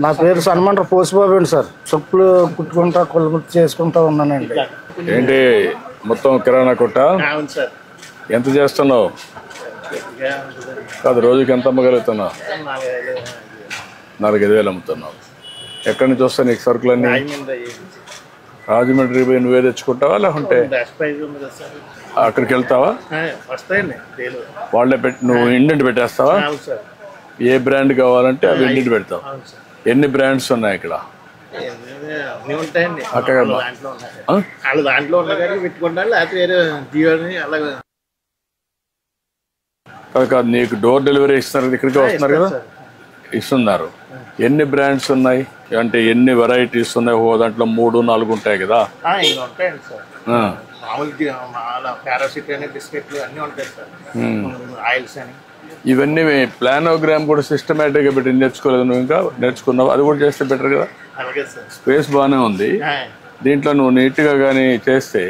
నా పేరు సన్మండ్ర పోసిబాబు అండి సార్. చెప్పులు కుట్టుకుంటా కొలుగుట్టు చేసుకుంటా ఉన్నానండి. ఏంటి మొత్తం కిరాణా కొట్ట? ఎంత చేస్తున్నావు? కాదు, రోజుకి ఎంత అమ్మగలుగుతున్నావు? 4-5 వేలు అమ్ముతున్నావు. ఎక్కడి నుంచి వస్తాయి నీకు సరుకులన్నీ? రాజమండ్రి పోయి నువ్వే తెచ్చుకుంటావా లేకుంటే అక్కడికి వెళ్తావా? వాళ్ళే పెట్టి నువ్వు ఇండెంట్ పెట్టేస్తావా? ఏ బ్రాండ్ కావాలంటే అవి ఇండెంట్ పెడతావు. ఎన్ని బ్రాండ్స్ ఉన్నాయి ఇక్కడ? కాదు, నీకు డోర్ డెలివరీ ఇస్తున్నారు, ఇక్కడికి వస్తున్నారు కదా, ఇస్తున్నారు. ఎన్ని బ్రాండ్స్ ఉన్నాయి అంటే ఎన్ని వెరైటీస్ ఉన్నాయి? ఓ దాంట్లో 3-4 ఉంటాయి కదా. ఇవన్నీ ప్లానోగ్రామ్ కూడా సిస్టమేటిక్ గా పెట్టి నేర్చుకోలేదు నువ్వు? ఇంకా నేర్చుకున్నావు, అది కూడా చేస్తే బెటర్ కదా. స్పేస్ బాగానే ఉంది దీంట్లో. నువ్వు నీట్ గా కానీ చేస్తే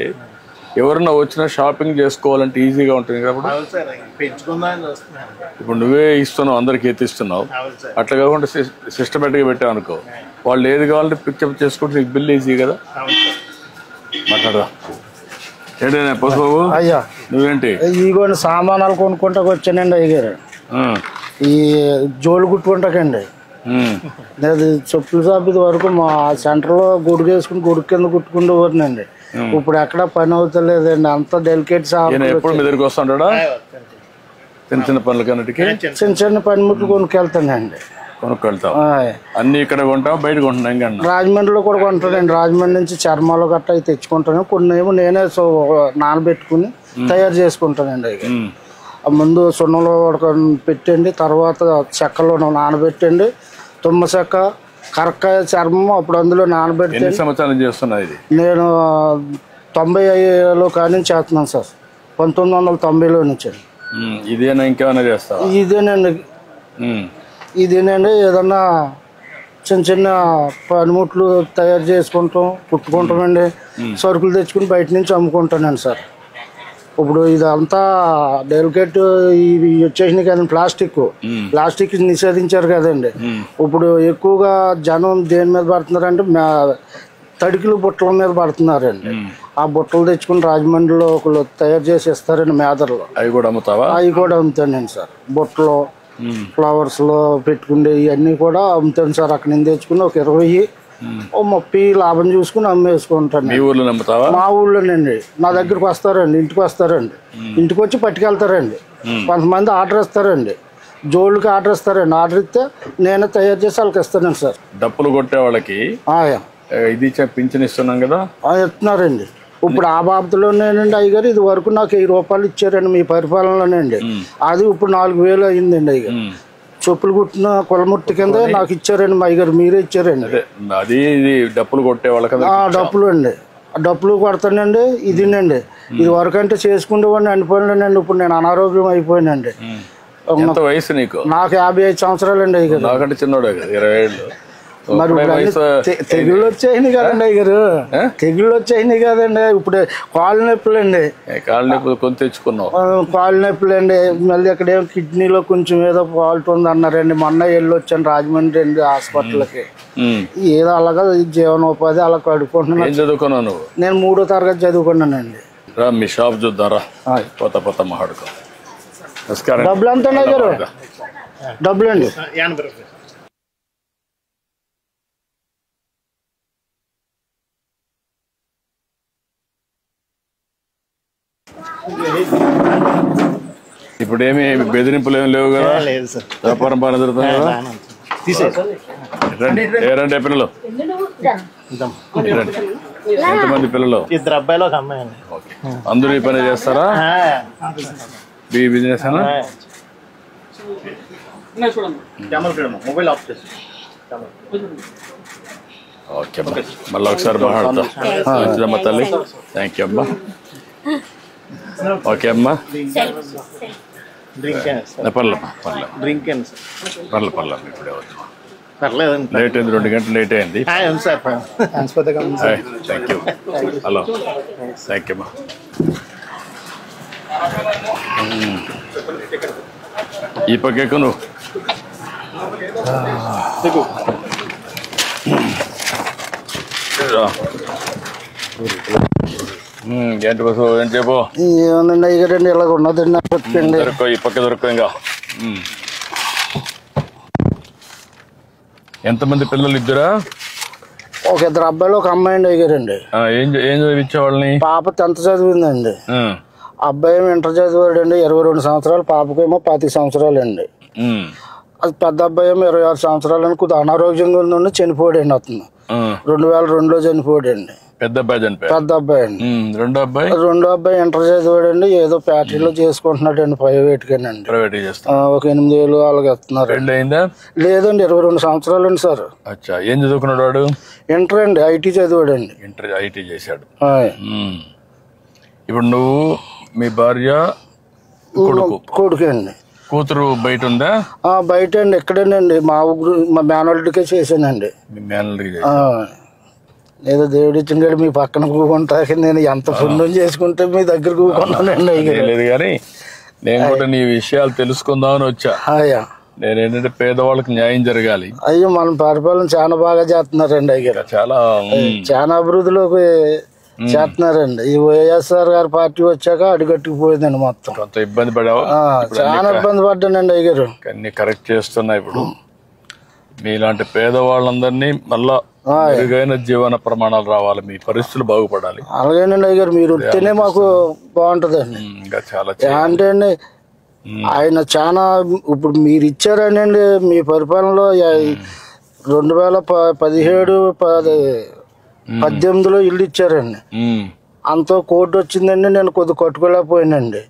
ఎవరన్నా వచ్చినా షాపింగ్ చేసుకోవాలంటే ఈజీగా ఉంటుంది కాబట్టి. ఇప్పుడు నువ్వే ఇస్తున్నావు, అందరికి ఎత్తిస్తున్నావు. అట్లా కాకుండా సిస్టమేటిక్ గా పెట్టావు అనుకో, వాళ్ళు ఏది కావాలంటే పికప్ చేసుకుంటే నీకు బిల్ ఈజీ కదా. మాట్లాడదా ఏంటైనా పసుబాబు? అయ్యా నువ్వేంటి ఇగోండి సామానాలు కొనుక్కుంటా వచ్చానండి అయ్యారు. ఈ జోలు కుట్టుకుంటాకండి. నేను చెప్పుల షాప్ ఇది వరకు మా సెంటర్ లో గుడికి వేసుకుని గుడి కింద కుట్టుకుంటూ పోతున్నాండి. ఇప్పుడు ఎక్కడ పని అవుతలేదండి, అంత డెలికేట్ షాప్. ఎప్పుడు మీ దగ్గరికి వస్తుంటాడా? చిన్న చిన్న పనులు కన్నిటికి చిన్న చిన్న పనిముట్లు కొనుక్కెళ్తానండి. కొనుక్కెళ్తావు? అన్ని ఇక్కడ కొంటావు, బయట కొంటున్నా? రాజమండ్రిలో కూడా కొంటానండి. రాజమండ్రి నుంచి చర్మాలు గట్ట అవి తెచ్చుకుంటాను. కొన్ని ఏమో నేనే నానబెట్టుకుని తయారు చేసుకుంటానండి. అవి ముందు సున్నంలో పెట్టండి, తర్వాత చెక్కలో నానబెట్టండి, తుమ్మ చెక్క, కరక్కాయ చర్మం అప్పుడు అందులో నానబెట్టి. ఎన్ని సంవత్సరాలు చేస్తున్నా ఇది? నేను 95లో కానీ చేస్తున్నాను సార్. 1990లో నుంచి. ఇదేనా ఇంకేమైనా చేస్తావా? ఇదేనండి. ఇదేనండి ఏదన్నా చిన్న చిన్న పనిముట్లు తయారు చేసుకుంటాం, కుట్టుకుంటామండి. సరుకులు తెచ్చుకుని బయట నుంచి అమ్ముకుంటానండి సార్. ఇప్పుడు ఇదంతా డెలికేట్ ఇవి వచ్చేసినాయి కదండి, ప్లాస్టిక్ నిషేధించారు కదండి. ఇప్పుడు ఎక్కువగా జనం దేని మీద పడుతున్నారంటే తడికిలు బుట్టల మీద పడుతున్నారండి. ఆ బుట్టలు తెచ్చుకుని రాజమండ్రిలో ఒకళ్ళు తయారు చేసి ఇస్తారండి మేదర్లో. అవి కూడా అమ్ముతావా? అవి కూడా అమ్ముతానండి సార్. బుట్టలు ఫ్లవర్స్ లో పెట్టుకుండే ఇవన్నీ కూడా అమ్ముతాను సార్. అక్కడ నుంచి తెచ్చుకుని ఒక 20-30 లాభం చూసుకుని అమ్మేసుకుంటాను. మా ఊళ్ళోనండి. నా దగ్గరకు వస్తారండి, ఇంటికి వస్తారండి. ఇంటికి వచ్చి పట్టుకెళ్తారండి. కొంతమంది ఆర్డర్ ఇస్తారండి, జోళ్ళకి ఆర్డర్ ఇస్తారండి. ఆర్డర్ ఇస్తే నేనే తయారు చేసి వాళ్ళకి ఇస్తానండి సార్. డప్పులు కొట్టే వాళ్ళకి ఇది పింఛన్ ఇస్తున్నాం కదా, ఇస్తున్నారండి. ఇప్పుడు ఆ బాబతులోనేనండి అయ్యగారు. ఇది వరకు నాకు 1000 రూపాయలు ఇచ్చారండి మీ పరిపాలనలోనండి. అది ఇప్పుడు 4000 అయిందండి అయ్యగారు. చెప్పులు కుట్టిన కులముట్టి కింద నాకు ఇచ్చారండి మా అయ్యగారు. మీరే ఇచ్చారండి. అది డప్పులు కొట్టే వాళ్ళకి డప్పులు అండి. డప్పులు కొడతానండి. ఇదినండి. ఇది వరకు అంటే చేసుకునేవాడిని అనిపోయినండి. ఇప్పుడు నేను అనారోగ్యం అయిపోయానండి. వయసు నీకు? నాకు 55 సంవత్సరాలండి అయ్యగారు. నాకంటే చిన్నోడే కదా, 20 ఏళ్ళు. మరి తెగుళ్ళు వచ్చాయినాయి కదండి అయ్యారు. తెగుళ్ళు వచ్చాయినాయి కదండి. ఇప్పుడు కాళ్ళు నొప్పులు అండి. కాళ్ళు నొప్పులు కొని తెచ్చుకున్నావు? కాళ్ళు నొప్పులు అండి. మళ్ళీ అక్కడేమో కిడ్నీలో కొంచెం ఏదో ఫాల్ట్ ఉంది అన్నారండి. మొన్న వెళ్ళి వచ్చాను రాజమండ్రి అండి హాస్పిటల్కి. ఏదో అలాగా జీవనోపాధి అలా కడుక్కుంటున్నాను. ఏం చదువుకున్నావు నువ్వు? నేను 3వ తరగతి చదువుకున్నానండి. రా మీ షాప్ చూద్దారా, కొత్త మాట్లాడుకో. డబ్బులు ఎంత అయ్యారు? డబ్బులు అండి ఇప్పుడు ఏమి బెదిరింపులు ఏమి లేవు కదా? వ్యాపారం బాగా జరుగుతుంది కదా? రండి పిల్లలు. ఎంతమంది పిల్లలు? 2 అబ్బాయిలు 1 అమ్మాయి. అందరూ ఈ పని చేస్తారా? బిజినెస్ మొబైల్ ఆఫ్ చేసి ఓకే అమ్మా, మళ్ళీ ఒకసారి మాట్లాడతాం. మంచిదమ్మా తల్లి, థ్యాంక్ యూ అమ్మా. ఓకే అమ్మా, పర్లేదు ఇప్పుడే వద్దు, లేట్ అయింది, 2 గంటలు లేట్ అయింది. Thank you. Hello, thank you అమ్మా. ఈ పక్కకు నువ్వు ఏంటి బస్సు, ఏం చెప్పు. ఏమన్నా అయ్యారండి, ఇలాగ ఉన్నదండి దొరకో, ఈ పక్క దొరకో. ఇంకా ఎంతమంది పిల్లలు? 2? ఒక 2 అబ్బాయిలు, ఒక అమ్మాయి అండి అయ్యారండి. ఏం చదివించే వాళ్ళని? పాప 10th చదివిందండి, అబ్బాయి ఏమో ఇంటర్ చదివాడండి. 22 సంవత్సరాలు, పాపకేమో 25 సంవత్సరాలు అండి. అది పెద్ద అబ్బాయి ఏమో 26 సంవత్సరాలు అని కొద్దిగా అనారోగ్యంగా ఉందండి, చనిపోయాడండి. అతను 2002లో చనిపోయాడండి. పెద్ద అబ్బాయి చనిపోయాడు. పెద్ద అబ్బాయి అండి. రెండో అబ్బాయి ఇంటర్ చదివాడండి, ఏదో ఫ్యాక్టరీలో చేసుకుంటున్నాడండి, ప్రైవేట్గానండి. ప్రైవేట్ చేస్తా. ఒక 8 ఏళ్ళు అలాగే ఇస్తున్నారు. పెళ్ళి అయిందా? లేదండి, 22 సంవత్సరాలు అండి సార్. అచ్చా, ఏం చదువుకున్నాడు వాడు? ఇంటర్ అండి, ఐటీ చదివాడండి. ఇంటర్ ఐటీ చేశాడు. ఇప్పుడు నువ్వు, మీ భార్య, కొడుకు అండి. కూతురు బయట ఉందా? బయట అండి, ఇక్కడేనండి, మా మేనల్డ్కే చేశానండి. మీ మేనల్డ్కి ఏదో దేవుడి ఇచ్చింది, మీ పక్కన కూకుంటాక నేను ఎంత పుణ్యం చేసుకుంటే మీ దగ్గర కూకున్నానండి. లేదు కానీ నేను కూడా నీ విషయాలు తెలుసుకుందామని వచ్చా. నేనేంటంటే పేదవాళ్ళకి న్యాయం జరగాలి. అయ్యో, మన పరిపాలన చాలా బాగా చేస్తున్నారండి. అయ్యారు చాలా అభివృద్ధిలోకి చేస్తున్నారండి. ఈ వైఎస్ఆర్ గారి పార్టీ వచ్చాక అడుగట్టుకుపోయిందండి మొత్తం. కొంత ఇబ్బంది పడావా? చాలా ఇబ్బంది పడ్డానండి అయ్యారు. అన్ని కరెక్ట్ చేస్తున్నా. ఇప్పుడు మీలాంటి పేదవాళ్ళందరినీ మళ్ళా మెరుగైన జీవన ప్రమాణాలు రావాలి, మీ పరిస్థితులు బాగుపడాలి. అలాగేనండి అయ్యారు, మీరు వస్తేనే మాకు బాగుంటదండి. ఇంకా చాలా అంటే అండి ఆయన చాలా ఇప్పుడు మీరు ఇచ్చారనండి, మీ పరిపాలనలో 2017, 18లో ఇల్లు ఇచ్చారండి. అంత కోర్టు వచ్చిందండి, నేను కొద్ది కట్టుకోలేకపోయానండి.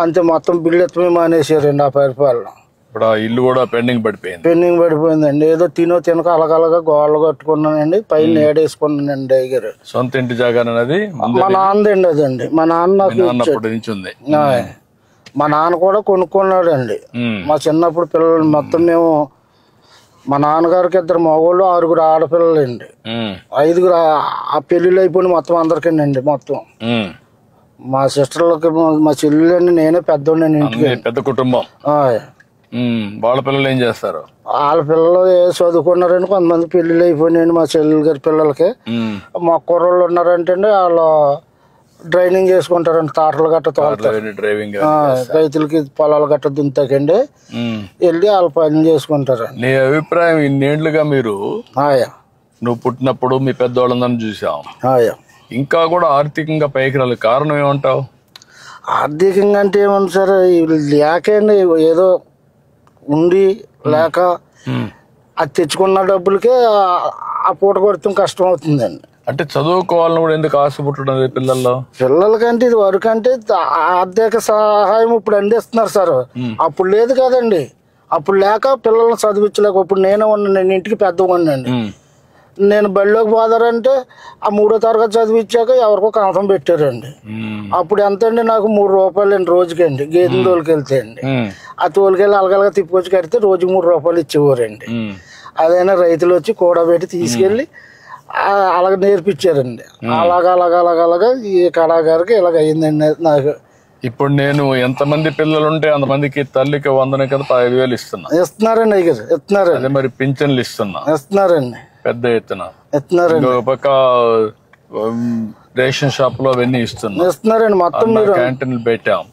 అంతే, మొత్తం బిల్లు ఎత్తమే మానేసారండి ఆ పరిపాలన. ఇప్పుడు ఇల్లు కూడా పెండింగ్ పడిపోయిందండి. ఏదో తినక అలగలగా గోడలు కట్టుకున్నానండి, పైన ఏడేసుకున్నానండి అయ్యారు. సొంత ఇంటి జాగానది మా నాన్నదండి. అదండి మా నాన్న మా నాన్న కూడా కొనుక్కున్నాడు అండి. మా చిన్నప్పుడు పిల్లలు మొత్తం మేము, మా నాన్నగారికి 2 మగవాళ్ళు, 6 ఆడపిల్లలండి. 5 ఆ పెళ్లిళ్ళు అయిపోయి మొత్తం అందరికండి. మొత్తం మా సిస్టర్లకి, మా చెల్లెలండి, నేనే పెద్దోండి ఇంటికి. పెద్ద కుటుంబం. వాళ్ళ పిల్లలు ఏం చేస్తారు? వాళ్ళ పిల్లలు చదువుకున్నారండి, కొంతమంది పెళ్లిళ్ళు అయిపోయినాయండి. మా చెల్లెలు గారి పిల్లలకి. మా కుర్రోళ్ళు ఉన్నారంటే వాళ్ళు డ్రైవింగ్ చేసుకుంటారండి, తాటలు గట్ట తోలుతారు, రైతులకి పొలాలు గట్ట దుంతాకండి, వెళ్ళి వాళ్ళ పని చేసుకుంటారు. నీ అభిప్రాయం, ఇన్నేళ్లుగా మీరు నువ్వు పుట్టినప్పుడు మీ పెద్దవాళ్ళందరినీ చూసాం, ఇంకా కూడా ఆర్థికంగా పైకి రాలి, కారణం ఏమంటావు? ఆర్థికంగా అంటే ఏమన్నా సార్, లేకండి, ఏదో ఉండి లేక అది తెచ్చుకున్న డబ్బులకే ఆ పూట కొడతాం కష్టం అవుతుందండి. అంటే చదువుకోవాలని కూడా ఎందుకు ఆశ పుట్టడం పిల్లలకంటే? ఇది వరకు అంటే ఆర్థిక సహాయం ఇప్పుడు అందిస్తున్నారు సార్, అప్పుడు లేదు కదండి. అప్పుడు లేక పిల్లల్ని చదివించలేక, ఇప్పుడు నేనే ఉన్నాను, ఇంటికి పెద్దవాడినండి. నేను బడిలోకి పోదారంటే ఆ 3వ తరగతి చదివించాక ఎవరికో కంఠం పెట్టారండి. అప్పుడు ఎంత అండి, నాకు 3 రూపాయలు అండి రోజుకండి, గేదెని తోలుకెళ్తే అండి. ఆ తోలుకెళ్ళి అలగలగా తిప్పుకొచ్చి కడితే రోజుకి 3 రూపాయలు ఇచ్చేవారండి. అదైనా రైతులు వచ్చి కూడబెట్టి తీసుకెళ్ళి అలాగ నేర్పించారండి. అలాగలాగా ఈ కళాకారికి ఇలాగ అయ్యిందండి నాకు. ఇప్పుడు నేను ఎంతమంది పిల్లలు ఉంటే అంతమందికి తల్లికి వందన కింద 5,000 ఇస్తున్నారండి. ఇస్తున్నారండి. మరి పింఛన్లు ఇస్తున్నారండి, పెద్ద ఎత్తున ఇస్తున్నారండి. పక్క రేషన్ షాప్ లో అవన్నీ ఇస్తున్నారండి. మొత్తం క్యాంటీన్లు పెట్టాం,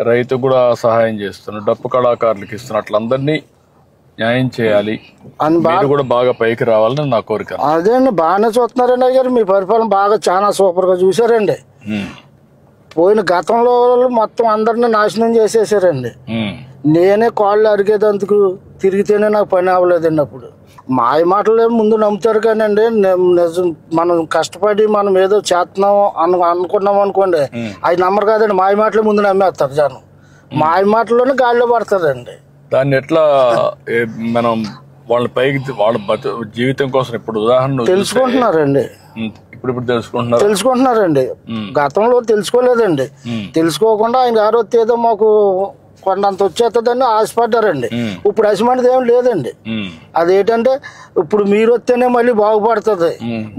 రైతు కూడా సహాయం చేస్తున్నాం, డప్పు కళాకారులకు ఇస్తున్నాం. అట్లా అందరినీ న్యాయం చేయాలి, మీరు కూడా బాగా పైకి రావాలని నా కోరిక. అదే అండి, బాగానే చూస్తున్నారండి అయ్యారు. మీ పరిపాలన బాగా చాలా సూపర్ గా చూసారండి. పోయిన గతంలో మొత్తం అందరిని నాశనం చేసేసారండి. నేనే కాళ్ళు అరిగేదందుకు తిరిగితేనే నాకు పని అవ్వలేదండి. అప్పుడు మాయ మాటలే ముందు నమ్ముతారు కానండి, నిజం మనం కష్టపడి మనం ఏదో చేస్తున్నాం అనుకున్నాం అనుకోండి, అది నమ్మరు కాదండి. మాయ మాటలే ముందు నమ్మేస్తారు జనం, మాయ మాటల్లోనే గాలిలో పడతారండి. దాన్ని ఎట్లా మనం వాళ్ళ పైకి వాళ్ళ జీవితం కోసం ఇప్పుడు ఉదాహరణ తెలుసుకుంటున్నారండి. ఇప్పుడు తెలుసుకుంటున్నారండి. గతంలో తెలుసుకోలేదండి. తెలుసుకోకుండా ఆయన గారు ఏదో మాకు కొండంత వచ్చేస్తుందని ఆశపడ్డారండి. ఇప్పుడు అసమంటిది ఏం లేదండి. అదేంటంటే ఇప్పుడు మీరు వస్తేనే మళ్ళీ బాగుపడుతుంది,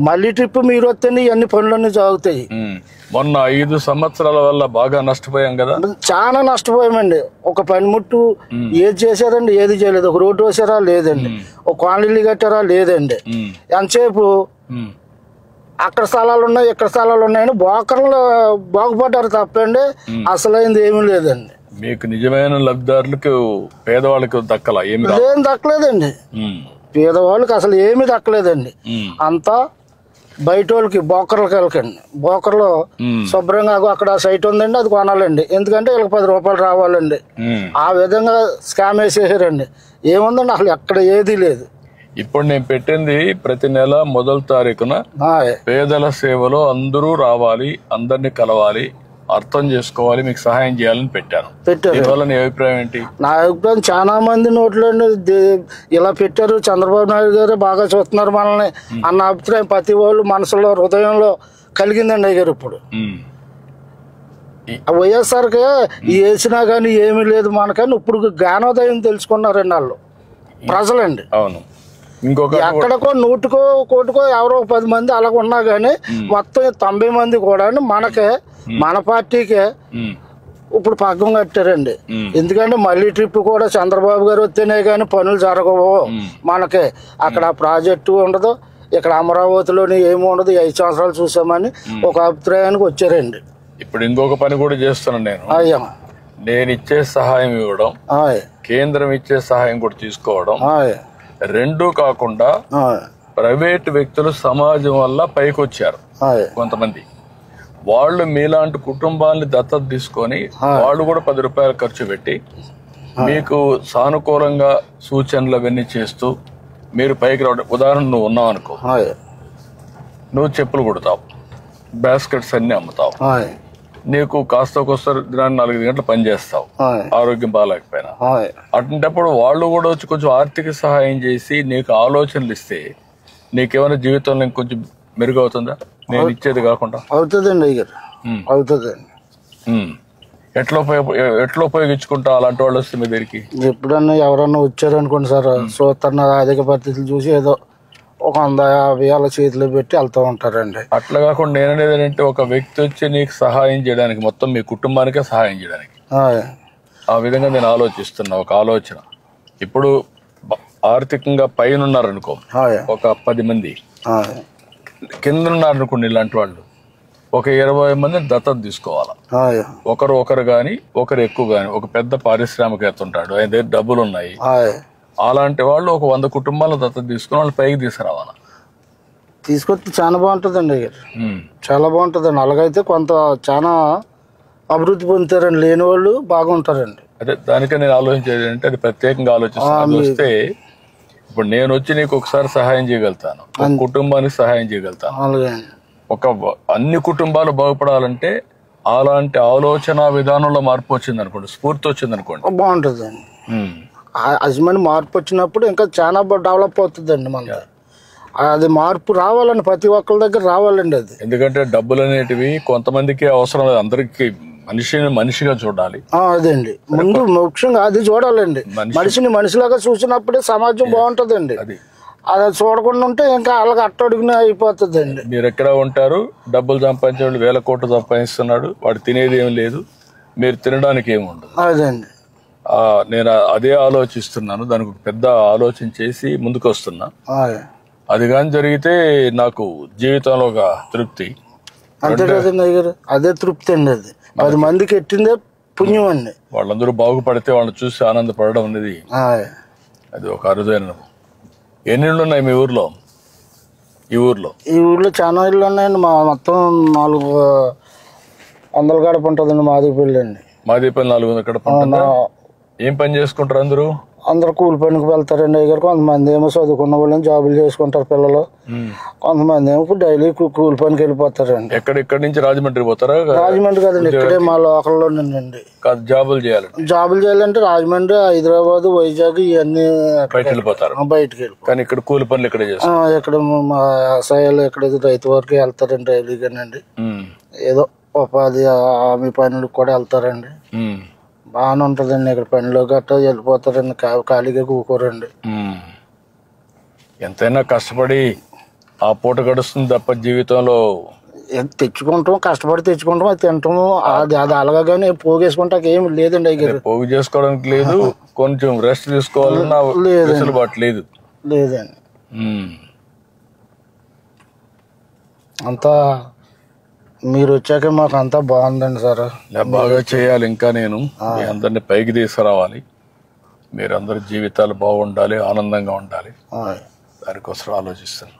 మళ్ళీ ట్రిప్ మీరు వస్తేనే ఇవన్నీ పనులన్నీ సాగుతాయి. మొన్న 5 సంవత్సరాల వల్ల బాగా నష్టపోయాం కదా. చాలా నష్టపోయామండి. ఒక పనిముట్టు ఏది చేశారండి, ఏది చేయలేదు. ఒక రోడ్డు వేసారా లేదండి, ఒక కాలనీలు కట్టారా లేదండి. ఎంతసేపు అక్కడ స్థలాలు ఉన్నాయి ఇక్కడ స్థలాలు ఉన్నాయని బోకర్లు బాగుపడ్డారు తప్పండి, అసలైంది ఏమీ లేదండి. మీకు నిజమైన లబ్ధిదారులకు పేదవాళ్ళకి దక్కలా ఏం దక్కలేదండి. పేదవాళ్ళకి అసలు ఏమీ దక్కలేదండి. అంతా బయట వాళ్ళకి బోకర్లకి వెళ్ళకండి. బోకర్లో శుభ్రంగా అక్కడ సైట్ ఉందండి, అది కొనాలండి. ఎందుకంటే వీళ్ళకి 10 రూపాయలు రావాలండి. ఆ విధంగా స్కామ్ వేసేసారండి. ఏముందండి అసలు ఎక్కడ ఏదీ లేదు. ఇప్పుడు నేను పెట్టింది ప్రతి నెల మొదటి తారీఖున పేదల సేవలో అందరూ రావాలి, అందరినీ కలవాలి, అర్థం చేసుకోవాలి, మీకు సహాయం చేయాలని పెట్టాను. దీనివల్ల నీ అభిప్రాయం ఏంటి? నా అభిప్రాయం చాలా మంది నోట్లో ఇలా పెట్టారు, చంద్రబాబు నాయుడు గారు బాగా చూస్తున్నారు మనల్ని అన్న అభిప్రాయం ప్రతి వాళ్ళు మనసులో హృదయంలో కలిగిందండి అయ్యారు. ఇప్పుడు వైఎస్ఆర్కి వేసినా కానీ ఏమీ లేదు మనకని ఇప్పుడు జ్ఞానోదయం తెలుసుకున్నారండి వాళ్ళు ప్రజలండి. అవును. ఇంకొక ఎక్కడికో 100కో 1 ఎవరో 10 మంది అలాగ ఉన్నా గానీ మొత్తం 90 మంది కూడా మనకే మన పార్టీకే ఇప్పుడు పగ్గం కట్టారండి. ఎందుకంటే మళ్ళీ ట్రిప్ కూడా చంద్రబాబు గారు వస్తేనే కానీ పనులు జరగవు మనకి. అక్కడ ప్రాజెక్టు ఉండదు, ఇక్కడ అమరావతిలోని ఏమి ఉండదు. 5 సంవత్సరాలు చూసామని ఒక అభిప్రాయానికి వచ్చారండి. ఇప్పుడు ఇంకొక పని కూడా చేస్తున్నాను నేను. అయ్యా, నేను ఇచ్చే సహాయం ఇవ్వడం, కేంద్రం ఇచ్చే సహాయం కూడా తీసుకోవడం, రెండూ కాకుండా ప్రైవేట్ వ్యక్తులు సమాజం వల్ల పైకి వచ్చారు కొంతమంది. వాళ్ళు మీలాంటి కుటుంబాన్ని దత్తత తీసుకొని వాళ్ళు కూడా 10 రూపాయలు ఖర్చు పెట్టి మీకు సానుకూలంగా సూచనలు అవన్నీ చేస్తూ మీరు పైకి రావడం. ఉదాహరణ నువ్వు ఉన్నావు అనుకో, నువ్వు చెప్పులు కుడతావు, బాస్కెట్స్ అన్ని అమ్ముతావు, నీకు కాస్త ఒకసారి దినాన్ని 4 గంటలు పని చేస్తావు, ఆరోగ్యం బాగాలేకపోయినా. అటువంటిప్పుడు వాళ్ళు కూడా వచ్చి కొంచెం ఆర్థిక సహాయం చేసి నీకు ఆలోచనలు ఇస్తే నీకేమైనా జీవితంలో ఇంకొంచెం మెరుగవుతుందా? నేను ఇచ్చేది కాకుండా అవుతుందండి. అవుతుందండి. ఎట్లా ఉపయోగించుకుంటా అలాంటి వాళ్ళు వస్తే మీ దగ్గరికి? ఎప్పుడన్నా ఎవరన్నా వచ్చారనుకోండి సార్, చూస్తున్న ఆర్థిక పరిస్థితులు చూసి ఏదో ఒక 150 వాళ్ళ చేతిలో పెట్టి వెళ్తూ ఉంటారండి. అట్లా కాకుండా నేననేది ఏంటంటే ఒక వ్యక్తి వచ్చి నీకు సహాయం చేయడానికి, మొత్తం మీ కుటుంబానికే సహాయం చేయడానికి ఆ విధంగా నేను ఆలోచిస్తున్నా. ఒక ఆలోచన, ఇప్పుడు ఆర్థికంగా పైన ఉన్నారనుకో ఒక 10 మంది, కింద ఉన్నారనుకోండి ఇలాంటి వాళ్ళు ఒక 20 మందిని దత్తత తీసుకోవాలా. ఒకరు కానీ ఒకరు ఎక్కువ కానీ. ఒక పెద్ద పారిశ్రామికవేత్త ఉంటాడు, ఆయన దగ్గర డబ్బులు ఉన్నాయి, అలాంటి వాళ్ళు ఒక 100 కుటుంబాలను దత్తత తీసుకుని వాళ్ళు పైకి తీసుకురావాలా. తీసుకొస్తే చాలా బాగుంటుందండి. చాలా బాగుంటుందండి. అలాగైతే కొంత చాలా అభివృద్ధి పొందుతారండి. లేని వాళ్ళు బాగుంటారండి. అదే దానికే నేను ఆలోచించేది అంటే అది ప్రత్యేకంగా ఆలోచిస్తాను. వస్తే ఇప్పుడు నేను వచ్చి నీకు ఒకసారి సహాయం చేయగలుగుతాను, ఒక కుటుంబానికి సహాయం చేయగలుగుతాను. ఒక అన్ని కుటుంబాలు బాగుపడాలంటే అలాంటి ఆలోచన విధానంలో మార్పు వచ్చింది అనుకోండి, స్ఫూర్తి వచ్చింది అనుకోండి, బాగుంటుందండి. అజమాని మార్పు వచ్చినప్పుడు ఇంకా చాలా డెవలప్ అవుతుందండి. మన అది మార్పు రావాలండి, ప్రతి ఒక్కరి దగ్గర రావాలండి అది. ఎందుకంటే డబ్బులు అనేటివి కొంతమందికి అవసరం లేదు, అందరికి మనిషిగా చూడాలి. అదండి ముందు ముఖ్యంగా అది చూడాలండి. మనిషిని మనిషిలాగా చూసినప్పుడే సమాజం బాగుంటుందండి. అది చూడకుండా ఉంటే ఇంకా అలాగ అట్టడుగునే అయిపోతుందండి. మీరు ఎక్కడ ఉంటారు, డబ్బులు సంపాదించే వాళ్ళు 1000 కోట్లు సంపాదిస్తున్నాడు, వాడు తినేది ఏం లేదు, మీరు తినడానికి ఏమి ఉండదు. అదండి నేను అదే ఆలోచిస్తున్నాను. దానికి పెద్ద ఆలోచన చేసి ముందుకు వస్తున్నా. అది కానీ జరిగితే నాకు జీవితంలో ఒక తృప్తి. అంతే కదండి అయ్యారు, అదే తృప్తి అండి. అది 10 మందికి ఎట్టిందే పుణ్యం అండి. వాళ్ళందరూ బాగుపడితే వాళ్ళని చూసి ఆనందపడడం అనేది అది ఒక అరుదైన. ఎన్ని ఇళ్ళు ఉన్నాయి మీ ఊర్లో? ఈ ఊర్లో చాలా ఇళ్ళు ఉన్నాయండి. మా మొత్తం 400 గడప ఉంటుందండి. మాదిపల్లి అండి. మాదిపల్లి 400 గడప. ఏం పని చేసుకుంటారు అందరూ? అందరు కూలి పనికి వెళ్తారండి అయ్యారు. కొంతమంది ఏమో చదువుకున్న వాళ్ళని జాబులు చేసుకుంటారు పిల్లలు. కొంతమంది ఏమో డైలీ కూలి పనికి వెళ్ళిపోతారండి. ఎక్కడి నుంచి రాజమండ్రి పోతారా? రాజమండ్రి కదండి, ఇక్కడే మా లోకల్లోనండి. జాబులు చేయాలంటే రాజమండ్రి, హైదరాబాద్, వైజాగ్ ఇవన్నీ బయటకు వెళ్ళిపోతారు. బయటకి వెళ్ళి కానీ ఇక్కడ కూలి పనులు ఇక్కడ మా వ్యవసాయాలు ఇక్కడ రైతు వరకు వెళ్తారండి డైలీగానండి. ఏదో ఉపాధి హామీ పనులకు కూడా వెళ్తారండి. బాగానే ఉంటుందండి ఇక్కడ పనిలో గట్రా వెళ్ళిపోతారండి. ఖాళీగా కూకోరండి. ఎంతైనా కష్టపడి ఆ పూట గడుస్తుంది తప్ప జీవితంలో తెచ్చుకుంటాం, కష్టపడి తెచ్చుకుంటాం, అది తింటాము. అది అలాగా కానీ పోగేసుకుంటా ఏమి లేదండి. అయ్యారు పోగు చేసుకోవడానికి లేదు, కొంచెం రెస్ట్ తీసుకోవాలన్నా లేదు లేదండి. అంతా మీరు వచ్చాక మాకు అంతా బాగుందండి సార్. బాగా చేయాలి. ఇంకా నేను మీ అందరినీ పైకి తీసుకురావాలి. మీరందరి జీవితాలు బాగుండాలి, ఆనందంగా ఉండాలి. దానికోసం ఆలోచిస్తాను.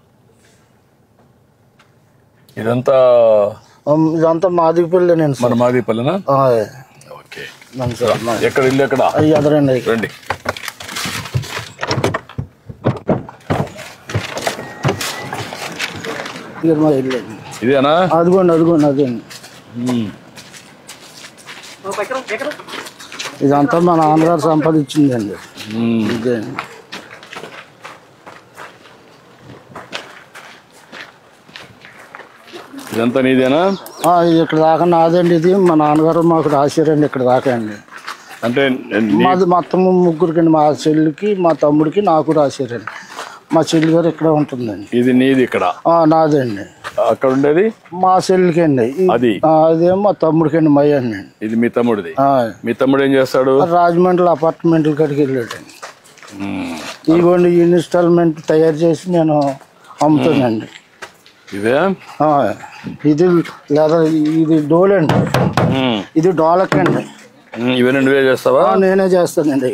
ఇదంతా మాదిపల్లినండి. మన మాదిపల్లినా? ఓకే. ఎక్కడ ఇల్లు? ఎక్కడ? ఎదరండి. రండి. ఇదేనా? అదిగోండి అదేండి. ఇదంతా మా నాన్నగారు సంపాదించిందండి. ఇదే ఇదంతా నీదేనా? ఇక్కడ దాకా నాదండి. ఇది మా నాన్నగారు మాకు రాశారండి ఇక్కడ దాకా అండి. అంటే మాది మొత్తం ముగ్గురికి, మా చెల్లికి, మా తమ్ముడికి, నాకు రాశారండి. మా చెల్లి గారు ఇక్కడ ఉంటుందండి. ఇది నీది? ఇక్కడ నాదండి. అక్కడ ఉండేది మా చెల్లికి అండి. అదేమో మా తమ్ముడికి అండి. మయ్య అండి. ఇది మీ తమ్ముడిది? మీ తమ్ముడు ఏం చేస్తాడు? రాజమండ్రి అపార్ట్మెంట్ల కాడికి వెళ్ళాడండి. ఇదిగోండి ఇన్స్టాల్మెంట్ తయారు చేసి నేను అమ్ముతానండి. ఇదే ఇది లేదా ఇది డోలండి. ఇది డోలక్ అండి. ఇవన్నీ నువ్వే చేస్తావా? నేనే చేస్తానండి.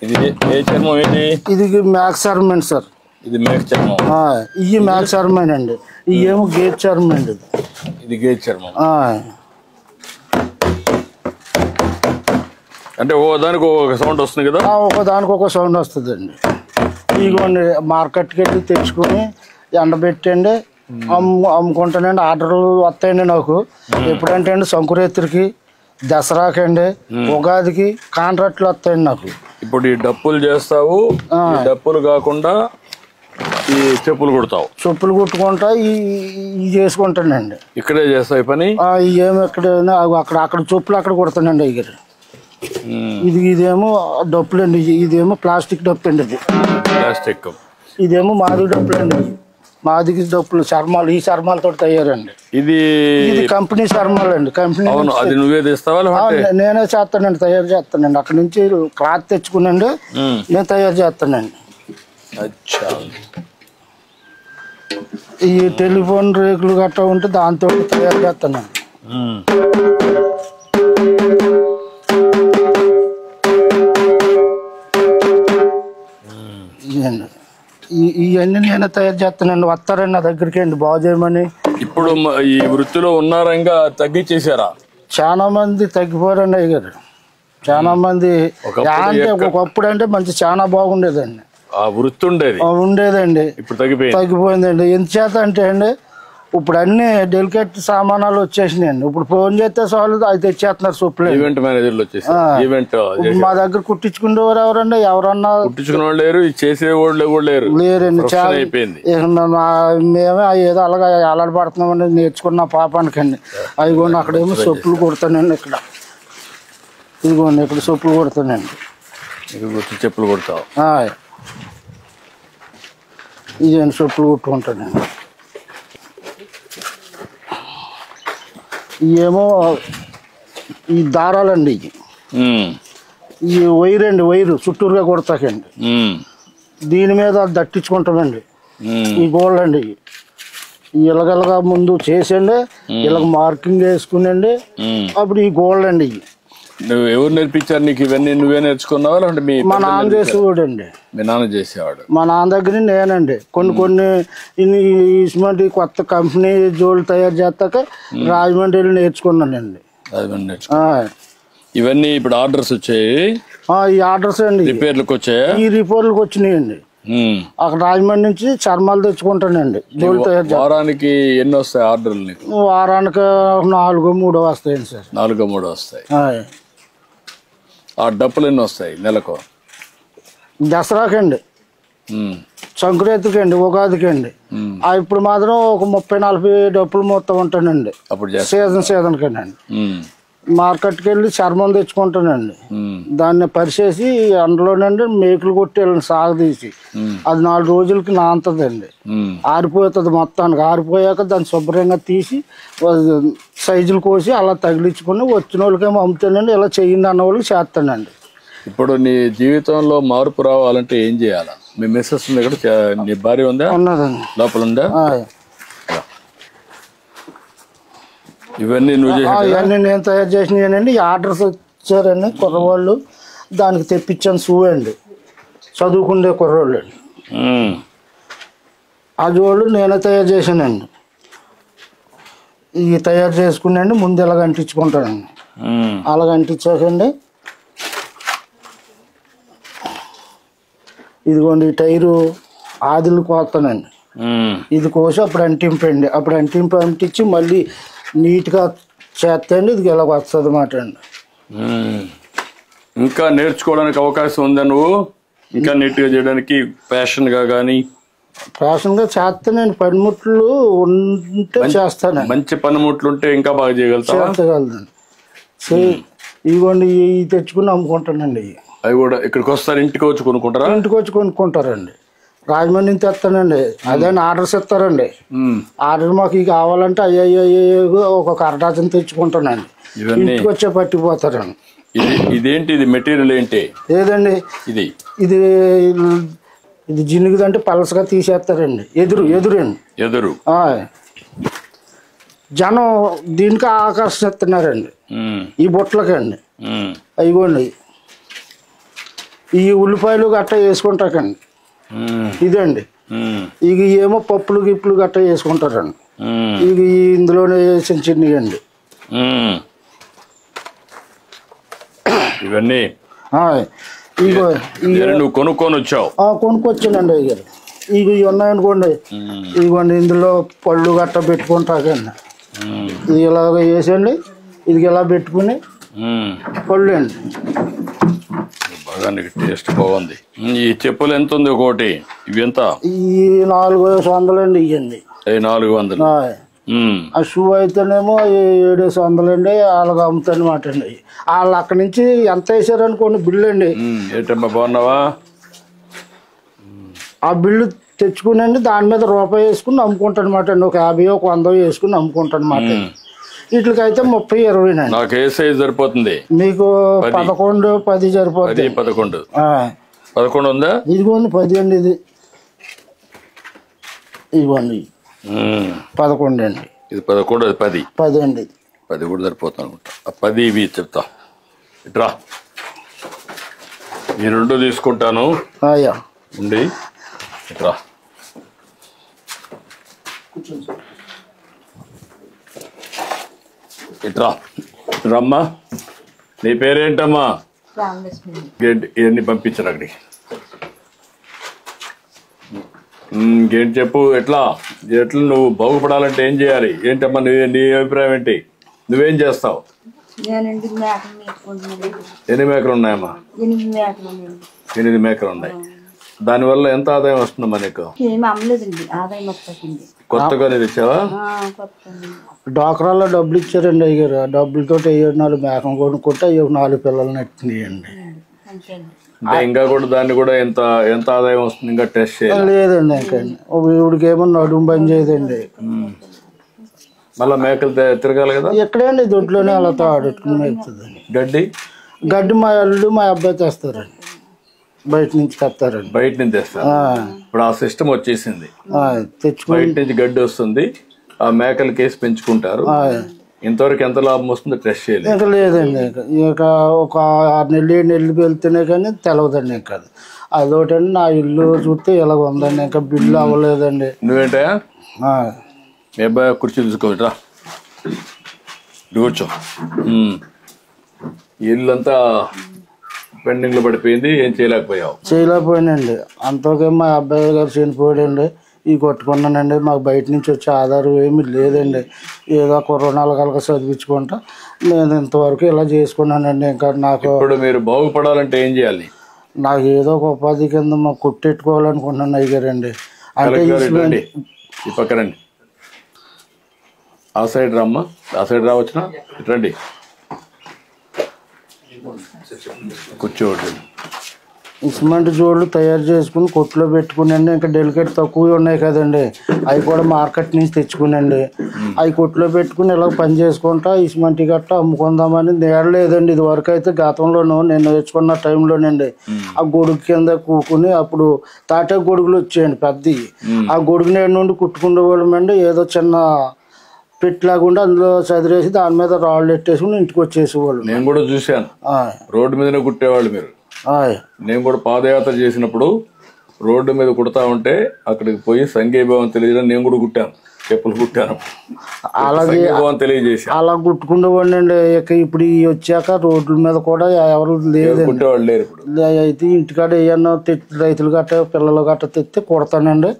ఇది ఏ చర్మం? ఇది మ్యాక్స్ చర్మం సార్. ఇది మేక చర్మం. ఇవి మ్యాక్స్ చర్మం అండి. ఇవేమో గేట్ చర్మం అండి. ఇది గేట్ చర్మం. అంటే దానికి ఒక సౌండ్ వస్తుంది కదా? ఒకదానికి ఒక సౌండ్ వస్తుందండి. ఇదిగోండి మార్కెట్కి వెళ్ళి తెచ్చుకొని ఎండబెట్టండి అమ్ముకుంటానండి. ఆర్డర్లు వస్తాయండి నాకు. ఎప్పుడంటే అండి సంకురాత్రికి, దసరాకండి, ఉగాదికి కాంట్రాక్ట్లు వస్తాయండి నాకు. ఇప్పుడు ఈ డప్పులు చేస్తావు, డప్పులు కాకుండా ఈ చెప్పులు కుడతావు? చెప్పులు కుట్టుకుంటా ఇవి చేసుకుంటానండి. ఇక్కడే చేస్తావు పని? ఏమి ఎక్కడైనా అక్కడ చెప్పులు అక్కడ కుడతానండి. అయ్యారు ఇదేమో డప్పులండి. ఇదేమో ప్లాస్టిక్ డప్పు అండి. ఇది ప్లాస్టిక్. ఇదేమో మాది డప్పులండి. మాదికి డప్పులు చర్మాలు, ఈ చర్మాలతో తయారండి. ఇది కంపెనీ చర్మాలు అండి. కంపెనీ. అది నువ్వే తెస్తావా? నేనే చేస్తానండి, తయారు చేస్తానండి. అక్కడ నుంచి క్లాత్ తెచ్చుకునండి నేను తయారు చేస్తానండి. ఈ టెలిఫోన్ రేకులు గట్రా ఉంటే దాంతో తయారు చేస్తానండి. ఇవన్నీ నేనే తయారు చేస్తానండి. వస్తారండి నా దగ్గరికి అండి బాగు చేయమని. ఇప్పుడు ఈ వృత్తిలో ఉన్నారంగా తగ్గించేశారా? చాలా మంది తగ్గిపోయారండి అయ్యారు. చాలా మంది ఒకప్పుడు అంటే మంచి చాలా బాగుండేదండి. వృత్తి ఉండేదండి. ఇప్పుడు తగ్గిపోయిందండి. ఎందుచేత అంటే అండి ఇప్పుడు అన్ని డెలికేట్ సామానాలు వచ్చేసినాయండి. ఇప్పుడు ఫోన్ చేస్తే చాలు అది తెచ్చేస్తున్నారు. సూప్లే ఈవెంట్ మేనేజర్లు వచ్చేసి మా దగ్గర కుట్టించుకునేవారు ఎవరండి? ఎవరన్నా కుట్టించుకునే వాళ్ళు లేరు, చేసేవాళ్ళు లేరండి. చాలా అయిపోయింది. మేమే ఏదో అలాగా అలవాటు పడుతున్నామండి. నేర్చుకున్న పాపానికండి. అదిగోండి అక్కడేమో చెప్పులు కుడతానండి. ఇక్కడ ఇదిగోండి ఇక్కడ చెప్పులు కుడతానండి. చెప్పులు కుడతావు? ఇదేంటి చెప్పులు కుట్టుకుంటానండి. ఇవేమో ఈ దారాలండి. ఈ వైర్ అండి. వైరు చుట్టూరుగా కొడతాకండి. దీని మీద దట్టించుకుంటామండి. ఈ గోల్డ్ అండి. ఇలాగలగా ముందు చేసండి, ఇలాగ మార్కింగ్ వేసుకునండి. అప్పుడు ఈ గోల్డ్ అండి. నువ్వు ఎవరు నేర్పించారు నీకు ఇవన్నీ? నువ్వే నేర్చుకున్నావా లేదంటే మా నాన్న చేసేవాడండి. మీ నాన్న చేసేవాడు? మా నాన్న దగ్గర నేనండి కొన్ని ఇటువంటి కొత్త కంపెనీ జోళ్ళు తయారు చేస్తాక రాజమండ్రి వెళ్ళి నేర్చుకున్నానండి. ఇవన్నీ ఇప్పుడు ఆర్డర్స్ వచ్చాయి? ఈ ఆర్డర్స్ అండి రిపేర్లకు వచ్చాయా? ఈ రిపేర్లకు వచ్చినాయండి. అక్కడ రాజమండ్రి నుంచి చర్మాలు తెచ్చుకుంటానండి. జోళ్ళు తయారు. వారానికి ఎన్ని వస్తాయి ఆర్డర్లు నీకు? వారానికి 4-3 వస్తాయండి సార్. 4-3 వస్తాయి. ఆ డబ్బులు ఎన్ని వస్తాయి నెలకు? దసరాకండి, సంక్రాంతికండి, ఉగాదికండి. ఇప్పుడు మాత్రం ఒక 30-40 డబ్బులు మొత్తం ఉంటానండి. అప్పుడు సీజన్ కండి. మార్కెట్కి వెళ్ళి చర్మం తెచ్చుకుంటానండి. దాన్ని పరిచేసి అందులోనండి మేకులు కొట్టేళ్ళని సాగదీసి అది 4 రోజులకి నాంతదండి. ఆరిపోతుంది మొత్తానికి. ఆరిపోయాక దాన్ని శుభ్రంగా తీసి సైజులు కోసి అలా తగిలించుకుని వచ్చిన వాళ్ళకేమో అమ్ముతానండి. ఇలా చెయ్యండి అన్న వాళ్ళకి చేస్తానండి. ఇప్పుడు నీ జీవితంలో మార్పు రావాలంటే ఏం చేయాలా? మీ మిస్సెస్ ఉంది ఇక్కడ, నీ భార్య ఉందా? ఉన్నదండి. లోపల ఉందా? ఇవన్నీ నువ్వు ఇవన్నీ నేను తయారు చేసినానండి. ఆర్డర్స్ వచ్చారండి కుర్రవాళ్ళు, దానికి తెప్పించాను. షూ అండి, చదువుకునే కుర్రవాళ్ళు అండి. ఆ జోళ్ళు నేనే తయారు చేశానండి. ఇవి తయారు చేసుకున్నాండి. ముందు ఇలాగ అంటించుకుంటానండి. అలాగ అంటించాకండి. ఇదిగోండి ఈ టైరు ఆదిలు కోస్తానండి. ఇది కోసి అప్పుడు అంటింపండి. అప్పుడు అంటించి మళ్ళీ నీట్గా చేస్తండి. ఇది ఇలా వస్తుంది అన్నమాట అండి. ఇంకా నేర్చుకోవడానికి అవకాశం ఉందా? నువ్వు ఇంకా నీట్గా చేయడానికి ఫ్యాషన్గా కానీ? ఫ్యాషన్గా చేస్తానండి. పనిముట్లు ఉంటే చేస్తాను. మంచి పనిముట్లు ఉంటే ఇంకా బాగా చేయగలుగుతానండి. ఇదిగోండి ఇవి తెచ్చుకుని అమ్ముకుంటానండి. అవి కూడా ఇక్కడికి వస్తారు? ఇంటికి వచ్చి కొనుక్కుంటారా? ఇంటికి వచ్చి కొనుక్కుంటారండి. రాజమండ్రి నుంచి తెస్తానండి. అదే ఆర్డర్స్ ఇస్తారండి. ఆర్డర్ మాకు ఇవి కావాలంటే అయ్యో ఒక అరడాచన తెచ్చుకుంటానండి. ఇంటికి వచ్చే పట్టిపోతారండి. ఇదేంటి? ఇది మెటీరియల్ ఏంటి? ఏదండి ఇది? ఇది జినుగుదంటే పలసగా తీసేస్తారండి. ఎదురు జనం దీనికి ఆకర్షిస్తున్నారండి. ఈ బుట్టలకండి. అయిపోండి ఈ ఉల్లిపాయలు గట్ట వేసుకుంటాకండి. ఇదండి ఇక ఏమో పప్పులు గిప్పులు గట్ట వేసుకుంటారండి. ఇక ఇందులోనే వేసిన చిన్నయండి ఇవన్నీ. ఇగో నువ్వు కొనుక్కొని వచ్చావు? కొనుక్కొచ్చానండి. ఇక ఇవి ఉన్నాయనుకోండి. ఇదిగోండి ఇందులో పళ్ళు గట్ట పెట్టుకుంటాకండి. ఇది ఇలాగ వేసండి. ఇది ఇలా పెట్టుకుని పళ్ళు అండి. బాగా టేస్ట్ బాగుంది. ఈ చెప్పులు ఎంత ఉంది ఒకటి? ఇవి ఎంత? ఈ 400 అండి. ఇవ్వండి 400. ఆ షూ అయితేనేమో 700 అండి. వాళ్ళకి అమ్ముతానమాట అండి. వాళ్ళు అక్కడి నుంచి ఎంత వేసారనుకోండి బిల్లు అండి. ఏంటమ్మా బాగున్నావా? ఆ బిల్లు తెచ్చుకునండి దాని మీద రూపాయి వేసుకుని అమ్ముకుంటానమాట అండి. ఒక 50 ఒక 100 వేసుకుని అమ్ముకుంటానమాట. వీటికైతే 30-20 అండి. నాకు ఏ సైజ్ సరిపోతుంది? మీకు 11-10 సరిపోతుంది. 11 ఉందా? ఇదిగోండి 10 అండి. ఇదిగోండి 11 అండి. ఇది 11, అది 10 అండి. 10 కూడా సరిపోతుంది అనుకుంటా. 10 ఇవి చెప్తా. ఇట్రా, ఈ 2 తీసుకుంటాను ఉండి. ఇట్రా ఇట్రా రమ్మా. నీ పేరేంటమ్మా? ఇవన్నీ పంపించరు అక్కడికి. ఇంకేంటి చెప్పు? ఎట్లా నువ్వు బాగుపడాలంటే ఏం చేయాలి? ఏంటమ్మా నీ అభిప్రాయం ఏంటి? నువ్వేం చేస్తావు? 8 మేకలు ఉన్నాయమ్మా? 8 మేకలు ఉన్నాయి. దానివల్ల ఎంత ఆదాయం వస్తుందమ్మా నీకు? కొత్తగా తెచ్చావా? డాక్రాల్లో డబ్బులు ఇచ్చారండి అయ్యారు. ఆ డబ్బులతో 4 మేకం కొనుక్కుంటే 4 పిల్లలు నెట్టినాయండి. ఇంకా కూడా దాన్ని కూడా ఎంత ఆదాయం వస్తుంది? ఇంకా టెస్ట్ లేదండి. ఇంకా ఇవిడికి ఏమో నడుము బంద్ చేయదండి. మళ్ళీ మేకలు తిరగాలి కదా. ఎక్కడండి దొడ్లోనే అలా ఆడుకుని మేపుతుందండి. గడ్డి మా అల్లుడు మా అబ్బాయి తెస్తారండి. బయట నుంచి తెస్తారండి. బయట నుంచి తెస్తారు. ఇప్పుడు ఆ సిస్టమ్ వచ్చేసింది. తెచ్చుకో బయట నుంచి గడ్డి వస్తుంది. ఆ మేకలు కేసి పెంచుకుంటారు. ఇంతవరకు ఎంత లాభం వస్తుందో టెస్ట్ చేయలేదు. ఇంకా లేదండి. ఇక ఒక 6 నెలలు 7 నెలలు వెళ్తేనే కానీ తెలవదండి. ఇంకా అదొకటండి. నా ఇల్లు చూస్తే ఇలాగ ఉందండి. ఇంకా బిల్లు అవ్వలేదండి. నువ్వేంటయా మీ అబ్బాయి కుర్చీ తీసుకోవటరా కూర్చో. ఇల్లు అంతా పెండింగ్ లో పడిపోయింది. ఏం చేయలేకపోయానండి. అంతకే మా అబ్బాయి గారు చనిపోయాడండి. ఇవి కొట్టుకున్నానండి. మాకు బయట నుంచి వచ్చే ఆధారం ఏమీ లేదండి. ఏదో కరోనాలు కలక చదివించుకుంటా నేను ఇంతవరకు ఇలా చేసుకున్నానండి. ఇంకా నాకు ఇప్పుడు మీరు బాగుపడాలంటే ఏం చేయాలి? నాకు ఏదో ఒక ఉపాధి కింద మాకు కొట్టెట్టుకోవాలనుకుంటున్నాను అయ్యారండి. అంటే ఈ పక్కనండి, ఆ సైడ్ రమ్మా, ఆ సైడ్ రావచ్చునా, రండి కూర్చోండి. సిమెంట్ జోళ్ళు తయారు చేసుకుని కొట్లో పెట్టుకునండి. ఇంకా డెలికేట్ తక్కువ ఉన్నాయి కదండి, అవి కూడా మార్కెట్ నుంచి తెచ్చుకునండి. అవి కొట్లో పెట్టుకుని ఇలా పని చేసుకుంటా ఈ సిమెంట్ గట్ట అమ్ముకుందామని నేడలేదండి. ఇది వరకు అయితే గతంలోనూ నేను నేర్చుకున్న టైంలోనండి ఆ గొడుగు కింద కూకుని అప్పుడు తాటే గొడుగులు వచ్చాయండి పెద్దవి. ఆ గొడుగు నేడు నుండి కుట్టుకునే వాళ్ళమండి. ఏదో చిన్న పెట్టిలాగుండి అందులో చదిరేసి దాని మీద రాళ్ళు ఎట్టేసుకుని ఇంటికి వచ్చేసేవాళ్ళు. నేను కూడా చూశాను, రోడ్డు మీదనే కుట్టేవాళ్ళు మీరు. నేను కూడా పాదయాత్ర చేసినప్పుడు రోడ్డు మీద కుడతా ఉంటే అక్కడికి పోయి సంఘీభావం తెలియజేయడం నేను కూడా కుట్టాను, చెప్పులు కుట్టాను, అలాగే తెలియజేసి అలా కుట్టుకునేవాడిని అండి. ఇక ఇప్పుడు వచ్చాక రోడ్ల మీద కూడా ఎవరు లేదు, కుట్టేవాళ్ళు లేరు. ఇప్పుడు అయితే ఇంటికాడ ఏమన్నా రైతులు గట్ట పిల్లలు గట్ట తెస్తే కుడతానండి.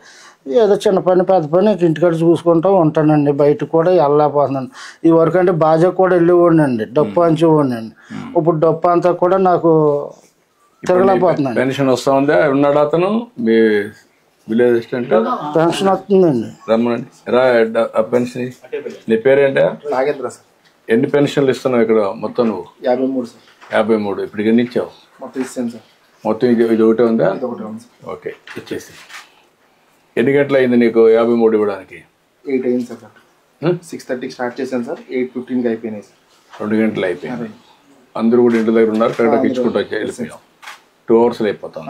ఏదో చిన్న పని పెద్ద పని ఇంటికాడ చూసుకుంటూ ఉంటానండి. బయటకు కూడా వెళ్ళలేకపోతున్నాను. ఈ వరకు అంటే బాజా కూడా వెళ్ళేవాడిని అండి, డప్పు అంచేవాడిని అండి. ఇప్పుడు డప్పు అంతా కూడా నాకు తిరగలేకపోతున్నాను. పెన్షన్ వస్తా ఉందా? ఉన్నాడు అతను మీ విలేజ్ అసిస్టెంట్? పెన్షన్ వస్తుందండి. రమ్మనండి రా. పెన్షన్ నీ పేరేంటా? నాగేంద్ర సార్. ఎన్ని పెన్షన్లు ఇస్తున్నావు ఇక్కడ మొత్తం? నువ్వు 53 సార్. 53. ఇప్పుడు ఎన్ని ఇచ్చావు? మొత్తం ఇస్తాను సార్. మొత్తం ఇది ఒకటే ఉందా? ఓకే, ఇచ్చేసి. ఎన్ని గంటలు అయింది నీకు 53 ఇవ్వడానికి? 8 అయింది సార్. 6:30కి స్టార్ట్ చేశాను సార్, 8:15కి అయిపోయినాయి సార్. 2 గంటలు అయిపోయింది. అందరూ కూడా ఇంటి దగ్గర ఉన్నారు, కరెక్ట్గా ఇచ్చుకుంటూ వచ్చి వెళ్ళిపోయాం. 2 hours అయిపోతాం.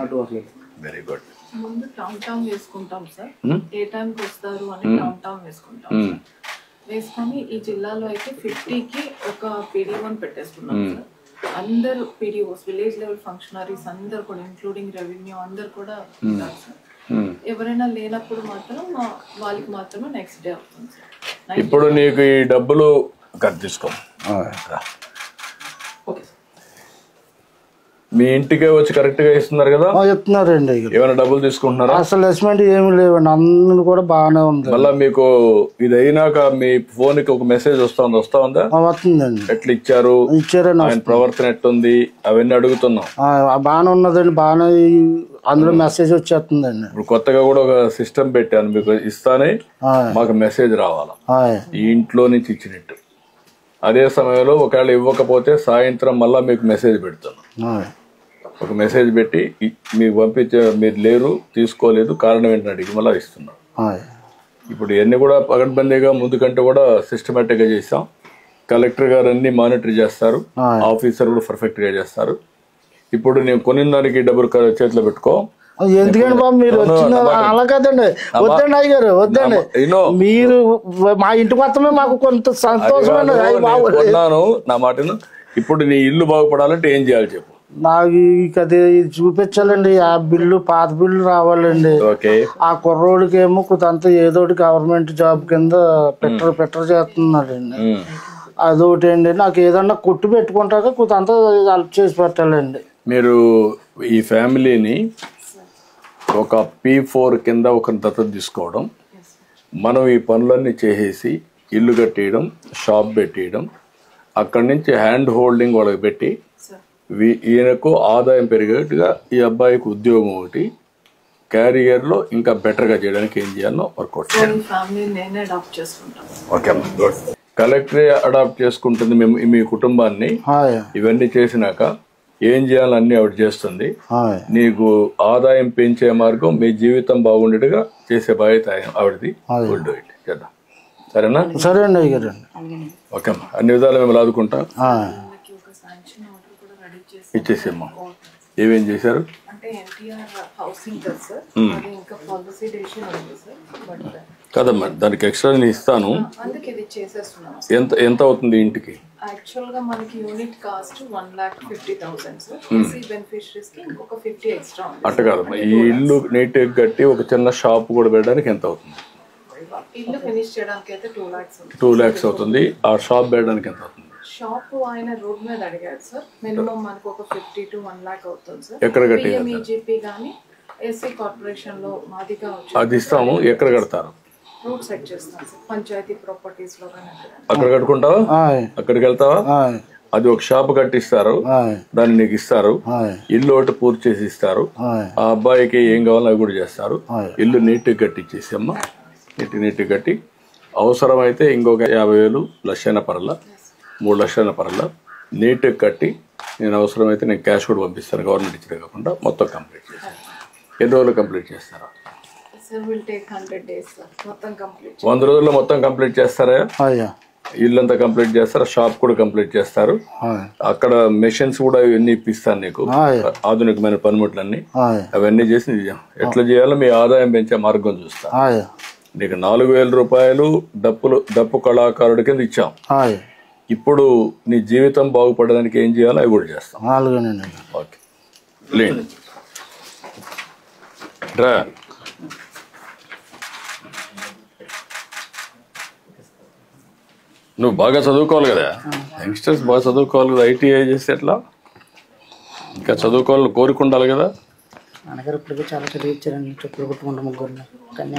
Very good. ముందు కౌంట్ డౌన్ వేసుకుంటాం సార్, ఏ టైంకి వస్తారు అని కౌంట్ డౌన్ వేసుకుంటాం. వేసుకొని ఈ జిల్లాలో అయితే 50కి ఒక PD1 పెట్టేసుకున్నాం సార్. అందరు PDOs, విలేజ్ లెవెల్ ఫంక్షనరీస్ అందరు కూడా ఇంక్లూడింగ్ రెవెన్యూ అందరు కూడా ఉంటారు సార్. ఎవరైనా లేనప్పుడు మాత్రం వాళ్ళకి మాత్రమే నెక్స్ట్ డే అవుతుంది సార్. ఇప్పుడు నీకు ఈ డబ్బులు తీసుకో, మీ ఇంటికే వచ్చి కరెక్ట్ గా ఇస్తున్నారు కదా? చెప్తున్నారండి. ఏమైనా డబ్బులు తీసుకుంటున్నారా? అసలు అసెస్మెంట్ ఏమి లేవండి, అందరూ కూడా బాగానే ఉంది. మళ్ళా మీకు ఇది అయినాక మీ ఫోన్ కి ఒక మెసేజ్ వస్తా ఉందా? వస్తుందండి. ఎట్లా ఇచ్చారు, ఆయన ప్రవర్తన ఎట్టుంది అవన్నీ అడుగుతున్నాం. బాగానే ఉన్నదండి, బాగానే అందులో మెసేజ్ వచ్చేస్తుందండి. ఇప్పుడు కొత్తగా కూడా ఒక సిస్టమ్ పెట్టాను, మీకు ఇస్తానే మాకు మెసేజ్ రావాలా ఈ ఇంట్లో నుంచి ఇచ్చినట్టు. అదే సమయంలో ఒకవేళ ఇవ్వకపోతే సాయంత్రం మళ్ళా మీకు మెసేజ్ పెడతాను. ఒక మెసేజ్ పెట్టి మీకు పంపించే, మీరు లేరు, తీసుకోలేదు, కారణం ఏంటని అడిగి మళ్ళీ ఇస్తున్నాం. ఇప్పుడు ఇవన్నీ కూడా పగడ్బందీగా ముందు కంటే కూడా సిస్టమేటిక్ గా చేసాం. కలెక్టర్ గారు అన్ని మానిటర్ చేస్తారు, ఆఫీసర్ కూడా పర్ఫెక్ట్ గా చేస్తారు. ఇప్పుడు నేను కొనిన దానికి డబ్బులు చేతిలో పెట్టుకో. ఎందుకండి బాబు మీరు వచ్చిన అలా కదండి, వద్దండి అయ్యారు, వద్దండి. మీరు మా ఇంటికి మొత్తమే మాకు కొంత సంతోషం. నా మాటను. ఇప్పుడు నీ ఇల్లు బాగుపడాలంటే ఏం చేయాలి చెప్పు? నాకు అది చూపించాలండి. ఆ బిల్లు, పాత బిల్లు రావాలండి. ఆ కుర్రోడికి ఏమో కొంత ఏదో గవర్నమెంట్ జాబ్ కింద పెట్టర్ చేస్తున్నాడండి. అదొకటి అండి. నాకు ఏదన్నా కొట్టు పెట్టుకుంటాక కొంత హెల్ప్ చేసి పెట్టాలండి. మీరు ఈ ఫ్యామిలీని ఒక P4 కింద ఒక దత్తత తీసుకోవడం, మనం ఈ పనులన్నీ చేసేసి ఇల్లు కట్టేయడం, షాప్ పెట్టేయడం, అక్కడి నుంచి హ్యాండ్ హోల్డింగ్ వాళ్ళకి పెట్టి ఈయనకు ఆదాయం పెరిగేట్టుగా ఈ అబ్బాయికి ఉద్యోగం ఒకటి, క్యారియర్లో ఇంకా బెటర్గా చేయడానికి ఏం చేయాలో వర్కౌట్ చేయాలి. ఓకే, కలెక్టరే అడాప్ట్ చేసుకుంటుంది మీ కుటుంబాన్ని. ఇవన్నీ చేసినాక ఏం చేయాలని ఆవిడ చేస్తుంది. నీకు ఆదాయం పెంచే మార్గం, మీ జీవితం బాగుండేట్టుగా చేసే బాధ్యత ఆవిడది. చేద్దాం, సరేనా? సరే అండి అయ్యారు. ఓకే అమ్మా, అన్ని విధాలు మేము ఆదుకుంటాం. ఇచ్చేసేమ్మా. ఏమేం చేశారు? అంటే NTR హౌసింగ్ కదా సార్, అది ఇంకా పాలసీ డెసిషన్ ఉంది సార్. బట్ కదమ్మా, దానికి ఎక్స్ట్రా నేను ఇస్తాను. అందుకే ఇది చేసేస్తున్నాం. ఎంత అవుతుంది ఇంటికి? యాక్చువల్ గా మనకి unit cost 1,50,000 sir. EC beneficiaries కి ఇంకొక 50 ఎక్స్ట్రా ఉంది. అట్ట కాదమ్మా, ఈ ఇల్లు నీట్గా కట్టి ఒక చిన్న షాప్ కూడా పెట్టడానికి ఎంత అవుతుంది? ఇల్లు ఫినిష్ చేయడానికి అయితే 2 lakhs ఉంది. 2 lakhs అవుతుంది. ఆ షాప్ పెట్టడానికి ఎంత అవుతుంది? షాప్ ఆయన రోడ్ మీద అడిగారు సార్. మినిమం మనకు ఒక 50 to 1 lakh అవుతుంది సార్. ఎక్కడ కట్టి? పిఎంఈజీపీ గానీ ఎస్సీ కార్పొరేషన్ లో మాదిగా వచ్చి అది ఇస్తాము. ఎక్కడ కడతారు? రోడ్ సెట్ చేస్తాం సార్. పంచాయతీ ప్రాపర్టీస్ లో కానీ అక్కడ కట్టుకుంటావా? అక్కడికి వెళ్తావా? అది ఒక షాప్ కట్టిస్తారు, దాన్ని నీకు ఇస్తారు. ఇల్లు ఒకటి పూర్తి చేసి ఇస్తారు. ఆ అబ్బాయికి ఏం కావాలో అవి కూడా చేస్తారు. ఇల్లు నీట్గా కట్టించేసి అమ్మ, నీట్గా కట్టి అవసరమైతే ఇంకొక 50,000 లక్షైన పర్ల 3 లక్షల పర్ల నీట్గా కట్టి నేను అవసరమైతే నేను క్యాష్ కూడా పంపిస్తాను. గవర్నమెంట్ ఇచ్చిన కాకుండా మొత్తం కంప్లీట్ చేస్తాను. ఎన్ని రోజులు కంప్లీట్ చేస్తారా? Sir will take 100 days sir. మొత్తం కంప్లీట్ 100 రోజుల్లో మొత్తం కంప్లీట్ చేస్తారా? ఇల్లంతా కంప్లీట్ చేస్తారు, షాప్ కూడా కంప్లీట్ చేస్తారు. అక్కడ మెషిన్స్ కూడా ఇవన్నీ ఇప్పిస్తాను నీకు, ఆధునికమైన పనిముట్లన్నీ అవన్నీ చేసి ఎట్లా చేయాలో మీ ఆదాయం పెంచే మార్గం చూస్తా. నీకు 4,000 రూపాయలు డప్పు కళాకారుడి కింద ఇచ్చాం. ఇప్పుడు నీ జీవితం బాగుపడడానికి ఏం చేయాలో అవి కూడా చేస్తాం. ఓకే లేండి రా. నువ్వు బాగా చదువుకోవాలి కదా, యంగ్స్టర్స్ బాగా చదువుకోవాలి కదా. ఐటీఐ చేస్తే ఎట్లా? ఇంకా చదువుకోవాలని కోరుకుండాలి కదా. నాన్నగారు ఇప్పటికే చాలా చదివించారండి, చెప్పులు కొట్టుకుంటా ముగ్గురిని. కానీ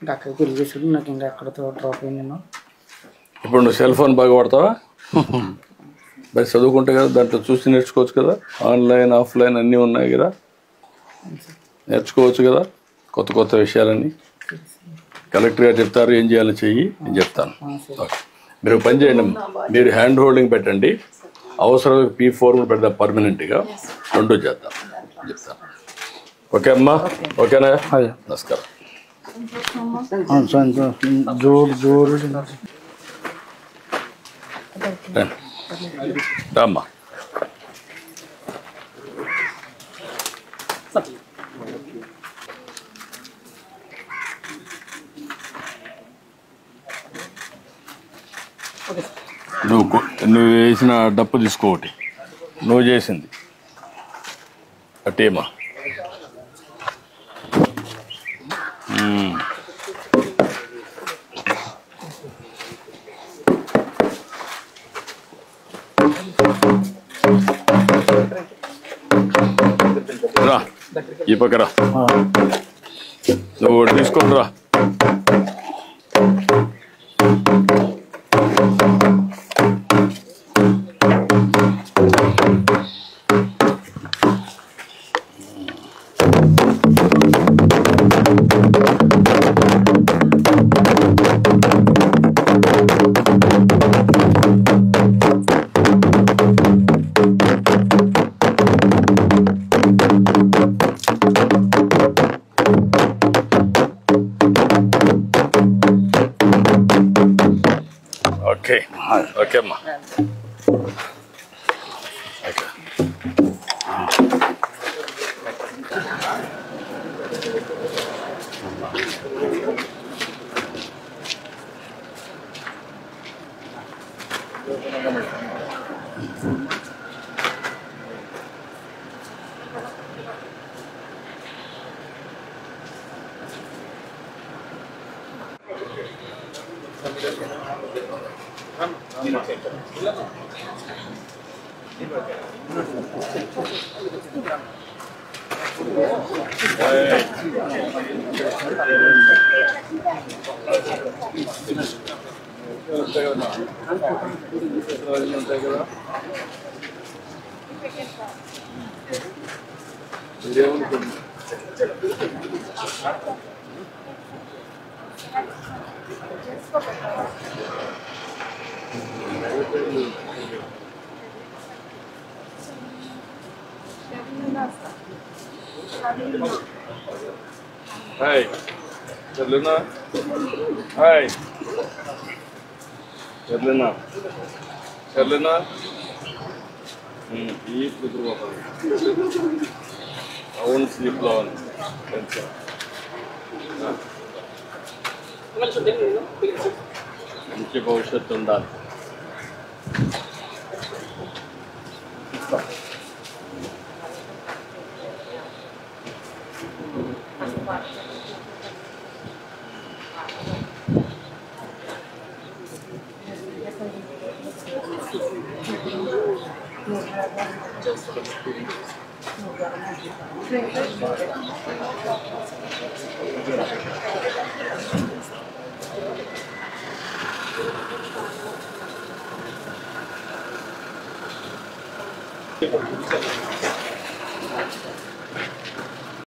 ఇంకా అక్కడికి పెళ్లి చేసాడు, నాకు ఇంకా అక్కడతో డ్రాప్ అయింది. నేను ఇప్పుడు నువ్వు సెల్ ఫోన్ బాగా వాడతావా? మరి చదువుకుంటే కదా, దాంట్లో చూసి నేర్చుకోవచ్చు కదా. ఆన్లైన్ ఆఫ్లైన్ అన్నీ ఉన్నాయి కదా, నేర్చుకోవచ్చు కదా కొత్త విషయాలన్నీ. కలెక్టర్ గారు చెప్తారు ఏం చేయాలో చెయ్యి, నేను చెప్తాను. ఓకే, మీరు పని చేయండి, మీరు హ్యాండ్ హోల్డింగ్ పెట్టండి. అవసరం P4 కూడా పెడదాం పర్మనెంట్గా, 2 చేద్దాం చెప్తాను. ఓకే అమ్మా, ఓకేనా? నమస్కారం. రామ్మా. నువ్వు వేసిన డప్పు తీసుకోటి, నువ్వు చేసింది అట్టేమా. రా ఈ పక్కరా, నువ్వు తీసుకొని రా. ఓకే అమ్మా. Hey, Carolina. Hey, Carolina. Carolina. Eat with water. I won't sleep long. మంచి భవిష్యత్తు ఉండాలి.